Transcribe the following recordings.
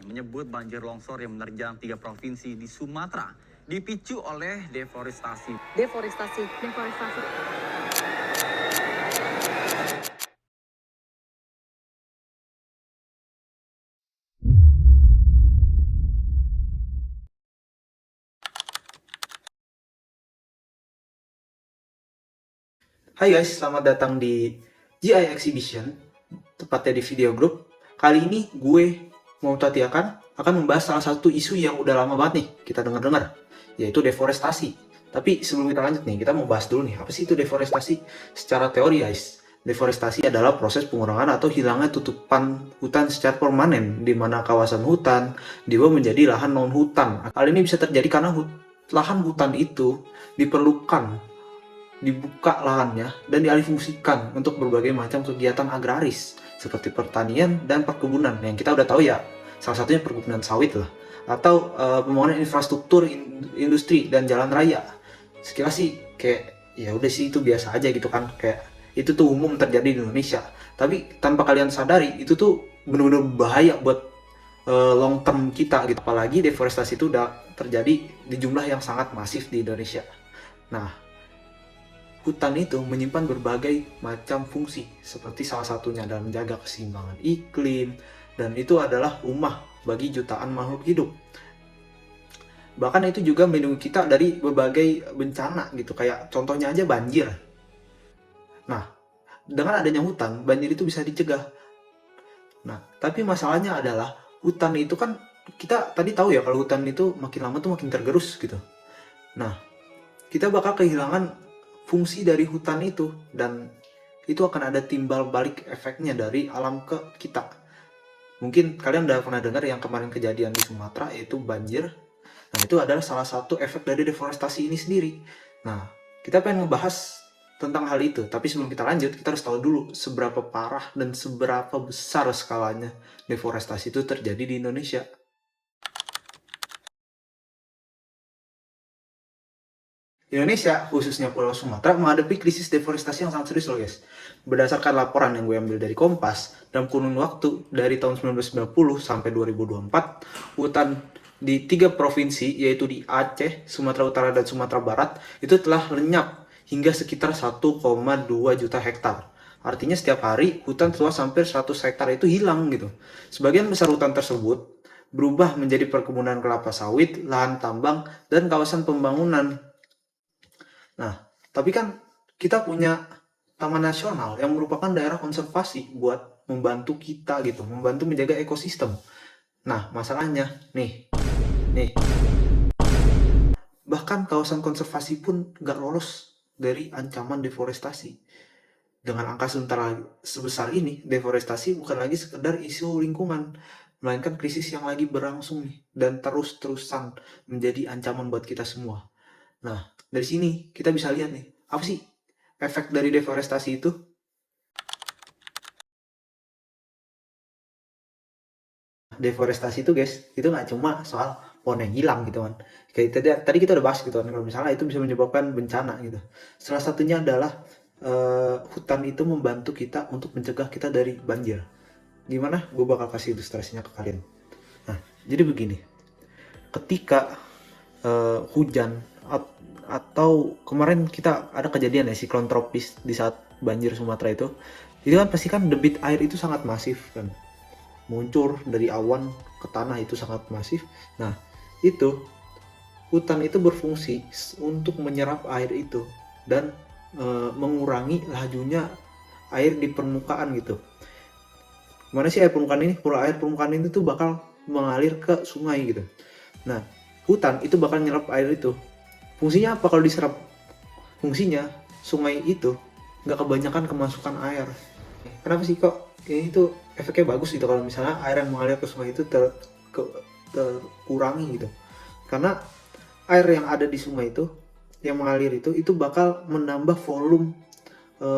Menyebut banjir longsor yang menerjang 3 provinsi di Sumatera dipicu oleh deforestasi. Deforestasi. Hai guys, selamat datang di GI Exhibition, tepatnya di video group. Kali ini gue mau akan membahas salah satu isu yang udah lama banget nih kita dengar-dengar, yaitu deforestasi. Tapi sebelum kita lanjut nih, kita mau bahas dulu nih, apa sih itu deforestasi? Secara teori guys, deforestasi adalah proses pengurangan atau hilangnya tutupan hutan secara permanen, di mana kawasan hutan diubah menjadi lahan non-hutan. Hal ini bisa terjadi karena lahan hutan itu dibuka lahannya dan dialihfungsikan untuk berbagai macam kegiatan agraris seperti pertanian dan perkebunan yang kita udah tahu ya, salah satunya perkebunan sawit lah, atau pembangunan infrastruktur industri dan jalan raya. Sekilas sih kayak ya udah sih, itu biasa aja gitu kan, kayak itu tuh umum terjadi di Indonesia. Tapi tanpa kalian sadari itu tuh benar-benar bahaya buat long term kita gitu. Apalagi deforestasi itu udah terjadi di jumlah yang sangat masif di Indonesia. Nah, hutan itu menyimpan berbagai macam fungsi, seperti salah satunya adalah menjaga keseimbangan iklim, dan itu adalah rumah bagi jutaan makhluk hidup. Bahkan itu juga melindungi kita dari berbagai bencana gitu, kayak contohnya aja banjir. Nah, dengan adanya hutan, banjir itu bisa dicegah. Nah, tapi masalahnya adalah hutan itu kan, kita tadi tahu ya kalau hutan itu makin lama tuh makin tergerus gitu. Nah, kita bakal kehilangan fungsi dari hutan itu, dan itu akan ada timbal balik efeknya dari alam ke kita. Mungkin kalian udah pernah dengar yang kemarin kejadian di Sumatera, yaitu banjir. Nah, itu adalah salah satu efek dari deforestasi ini sendiri. Nah, kita pengen ngebahas tentang hal itu, tapi sebelum kita lanjut, kita harus tahu dulu seberapa parah dan seberapa besar skalanya deforestasi itu terjadi di Indonesia. Indonesia, khususnya Pulau Sumatera, menghadapi krisis deforestasi yang sangat serius loh guys. Berdasarkan laporan yang gue ambil dari Kompas, dalam kurun waktu dari tahun 1990 sampai 2024, hutan di 3 provinsi, yaitu di Aceh, Sumatera Utara, dan Sumatera Barat, itu telah lenyap hingga sekitar 1,2 juta hektar. Artinya setiap hari, hutan seluas hampir 100 hektar itu hilang gitu. Sebagian besar hutan tersebut berubah menjadi perkebunan kelapa sawit, lahan tambang, dan kawasan pembangunan. Nah, tapi kan kita punya Taman Nasional yang merupakan daerah konservasi buat membantu kita gitu, membantu menjaga ekosistem. Nah, masalahnya nih, bahkan kawasan konservasi pun nggak lolos dari ancaman deforestasi. Dengan angka sementara sebesar ini, deforestasi bukan lagi sekedar isu lingkungan, melainkan krisis yang lagi berlangsung nih, dan terus-terusan menjadi ancaman buat kita semua. Nah, dari sini kita bisa lihat nih, apa sih efek dari deforestasi itu? Deforestasi itu guys, itu nggak cuma soal pohon yang hilang gitu kan. Kayak tadi kita udah bahas gitu kan, kalau misalnya itu bisa menyebabkan bencana gitu. Salah satunya adalah hutan itu membantu kita untuk mencegah kita dari banjir. Gimana? Gue bakal kasih ilustrasinya ke kalian. Nah, jadi begini. Ketika hujan atau kemarin kita ada kejadian ya, siklon tropis di saat banjir Sumatera itu kan pasti kan debit air itu sangat masif kan, muncul dari awan ke tanah itu sangat masif. Nah, itu hutan itu berfungsi untuk menyerap air itu dan mengurangi lajunya air di permukaan gitu. Mana sih air permukaan ini? Air permukaan ini tuh bakal mengalir ke sungai gitu. Nah, hutan itu bakal nyerap air itu. Fungsinya apa kalau diserap? Fungsinya sungai itu nggak kebanyakan kemasukan air. Kenapa sih kok ini itu efeknya bagus gitu kalau misalnya air yang mengalir ke sungai itu terkurangi gitu? Karena air yang ada di sungai itu yang mengalir itu bakal menambah volume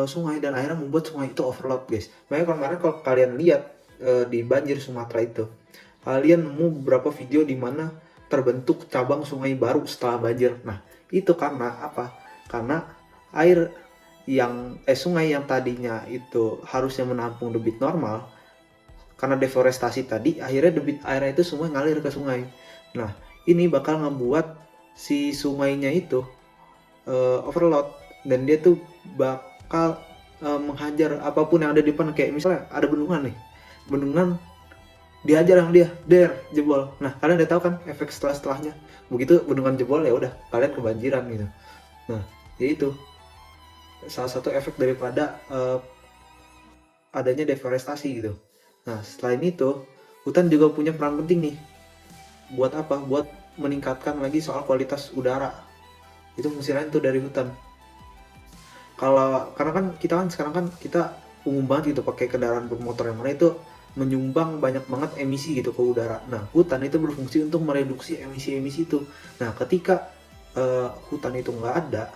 sungai, dan akhirnya membuat sungai itu overload guys. Makanya kemarin kalau kalian lihat di banjir Sumatera itu, kalian nemu beberapa video di mana terbentuk cabang sungai baru setelah banjir. Nah, itu karena apa? Karena air sungai yang tadinya itu harusnya menampung debit normal, karena deforestasi tadi, akhirnya debit airnya itu semua ngalir ke sungai. Nah, ini bakal ngebuat si sungainya itu overload, dan dia tuh bakal menghajar apapun yang ada di depan. Kayak misalnya ada bendungan nih, bendungan dihajar sama dia, jebol. Nah, kalian udah tahu kan efek setelahnya. Begitu bendungan jebol, ya udah kalian kebanjiran gitu. Nah, ya itu salah satu efek daripada adanya deforestasi gitu. Nah, selain itu, hutan juga punya peran penting nih. Buat apa? Buat meningkatkan lagi soal kualitas udara. Itu fungsi lain tuh dari hutan. Karena kan sekarang kan kita umum banget gitu pakai kendaraan bermotor, yang mana itu menyumbang banyak banget emisi gitu ke udara. Nah, hutan itu berfungsi untuk mereduksi emisi-emisi itu. Nah, ketika hutan itu nggak ada,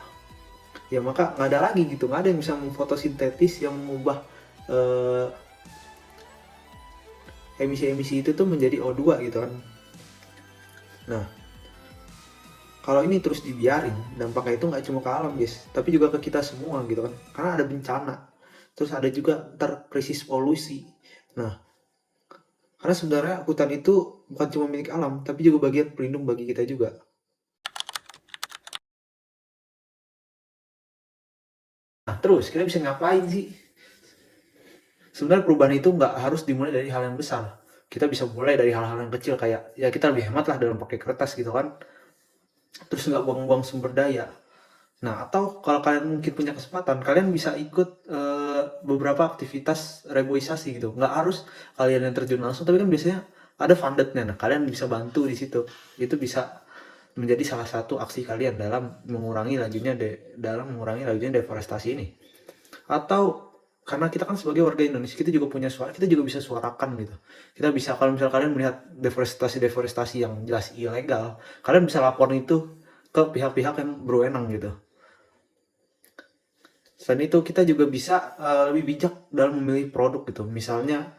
ya maka nggak ada lagi gitu, nggak ada yang bisa memfotosintetis yang mengubah emisi-emisi itu tuh menjadi O2 gitu kan. Nah, kalau ini terus dibiarin, dampaknya itu nggak cuma ke alam guys, tapi juga ke kita semua gitu kan, karena ada bencana, terus ada juga krisis polusi. Nah, karena sebenarnya hutan itu bukan cuma milik alam, tapi juga bagian pelindung bagi kita juga. Nah, terus kita bisa ngapain sih? Sebenarnya perubahan itu nggak harus dimulai dari hal yang besar. Kita bisa mulai dari hal-hal yang kecil, kayak ya kita lebih hemat lah dalam pakai kertas gitu kan. Terus nggak buang-buang sumber daya. Nah, atau kalau kalian mungkin punya kesempatan, kalian bisa ikut beberapa aktivitas reboisasi gitu. Nggak harus kalian yang terjun langsung, tapi kan biasanya ada fundednya. Nah, kalian bisa bantu di situ. Itu bisa menjadi salah satu aksi kalian dalam mengurangi lajunya deforestasi ini. Atau karena kita kan sebagai warga Indonesia, kita juga punya suara, kita juga bisa suarakan gitu. Kita bisa, kalau misalnya kalian melihat deforestasi yang jelas ilegal, kalian bisa lapor itu ke pihak-pihak yang berwenang gitu. Selain itu, kita juga bisa lebih bijak dalam memilih produk gitu. Misalnya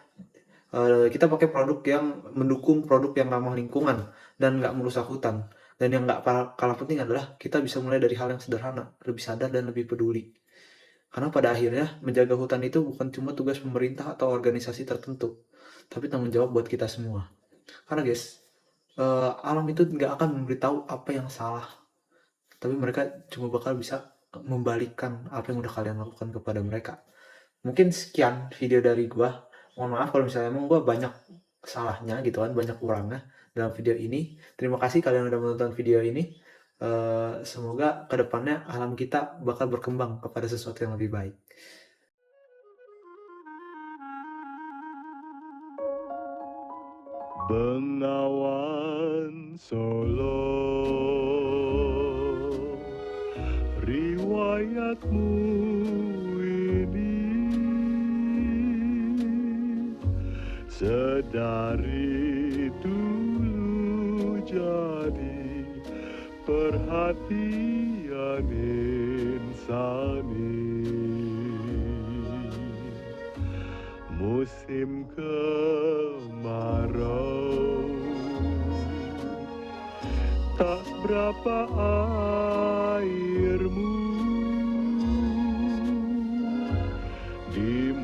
kita pakai produk yang mendukung produk yang ramah lingkungan dan nggak merusak hutan. Dan yang nggak kalah penting adalah kita bisa mulai dari hal yang sederhana, lebih sadar dan lebih peduli. Karena pada akhirnya menjaga hutan itu bukan cuma tugas pemerintah atau organisasi tertentu, tapi tanggung jawab buat kita semua. Karena guys, alam itu nggak akan memberitahu apa yang salah, tapi mereka cuma bakal bisa membalikkan apa yang udah kalian lakukan kepada mereka. Mungkin sekian video dari gua. Mohon maaf kalau misalnya emang gua banyak salahnya gitu kan, banyak kurangnya dalam video ini. Terima kasih kalian udah menonton video ini. Semoga kedepannya alam kita bakal berkembang kepada sesuatu yang lebih baik. Bengawan Solo, riwayatmu ini sedari dulu jadi perhatian insani. Musim kemarau tak berapa airmu di